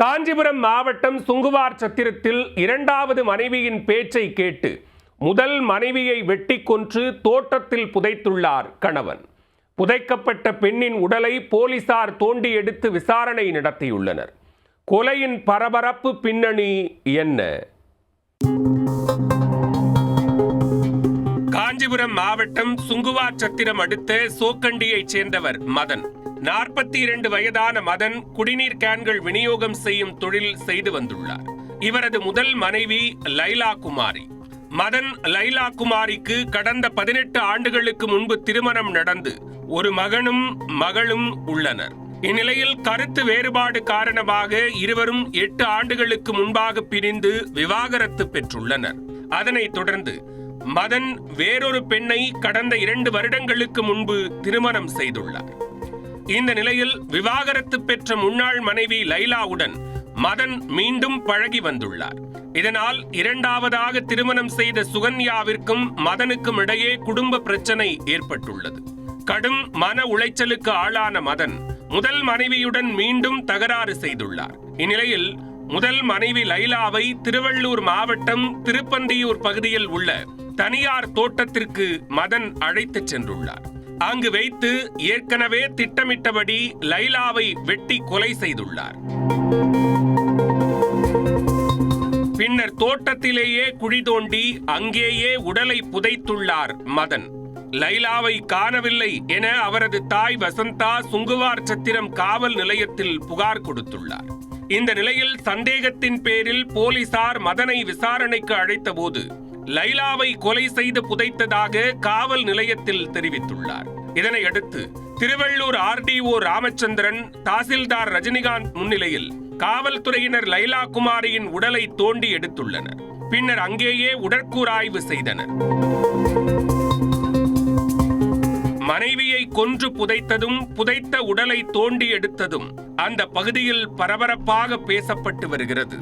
காஞ்சிபுரம் மாவட்டம் சுங்குவார் சத்திரத்தில் இரண்டாவது மனைவியின் பேச்சை கேட்டு முதல் மனைவியை வெட்டி கொன்று தோட்டத்தில் புதைத்துள்ளார் கணவன். புதைக்கப்பட்ட பெண்ணின் உடலை போலீசார் தோண்டி எடுத்து விசாரணை நடத்தியுள்ளனர். கொலையின் பரபரப்பு பின்னணி என்ன? காஞ்சிபுரம் மாவட்டம் சுங்குவார் சத்திரம் அடுத்த சோக்கண்டியைச் சேர்ந்தவர் மதன். 42 வயதான மதன் குடிநீர் கேன்கள் விநியோகம் செய்யும் தொழில் செய்து வந்துள்ளார். இவரது முதல் மனைவி லைலா குமாரி. மதன் லைலா குமாரிக்கு கடந்த 18 ஆண்டுகளுக்கு முன்பு திருமணம் நடந்து ஒரு மகனும் மகளும் உள்ளனர். இந்நிலையில் கருத்து வேறுபாடு காரணமாக இருவரும் 8 ஆண்டுகளுக்கு முன்பாக பிரிந்து விவாகரத்து பெற்றுள்ளனர். அதனைத் தொடர்ந்து மதன் வேறொரு பெண்ணை கடந்த 2 வருடங்களுக்கு முன்பு திருமணம் செய்துள்ளார். இந்த நிலையில் விவாகரத்து பெற்ற முன்னாள் மனைவி லைலாவுடன் மதன் மீண்டும் பழகி வந்துள்ளார். இதனால் இரண்டாவதாக திருமணம் செய்த சுகன்யாவிற்கும் மதனுக்கும் இடையே குடும்ப பிரச்சனை ஏற்பட்டுள்ளது. கடும் மன உளைச்சலுக்கு ஆளான மதன் முதல் மனைவியுடன் மீண்டும் தகராறு செய்துள்ளார். இந்நிலையில் முதல் மனைவி லைலாவை திருவள்ளூர் மாவட்டம் திருப்பந்தியூர் பகுதியில் உள்ள தனியார் தோட்டத்திற்கு மதன் அழைத்துச் சென்றுள்ளார். அங்கு வைத்து ஏற்கனவே திட்டமிட்டபடி லைலாவை வெட்டி கொலை செய்துள்ளார். பின்னர் தோட்டத்திலேயே குழி தோண்டி அங்கேயே உடலை புதைத்துள்ளார் மதன். லைலாவை காணவில்லை என அவரது தாய் வசந்தா சுங்குவார் சத்திரம் காவல் நிலையத்தில் புகார் கொடுத்துள்ளார். இந்த நிலையில் சந்தேகத்தின் பேரில் போலீசார் மதனை விசாரணைக்கு அழைத்தபோது லைலாவை கொலை செய்து புதைத்ததாக காவல் நிலையத்தில் தெரிவித்துள்ளார். இதனையடுத்து திருவள்ளூர் RDO ராமச்சந்திரன், தாசில்தார் ரஜினிகாந்த் முன்னிலையில் காவல்துறையினர் லைலா குமாரியின் உடலை தோண்டி எடுத்துள்ளனர். பின்னர் அங்கேயே உடற்கூறாய்வு செய்தனர். மனைவியை கொன்று புதைத்ததும் புதைத்த உடலை தோண்டி எடுத்ததும் அந்த பகுதியில் பரபரப்பாக பேசப்பட்டு வருகிறது.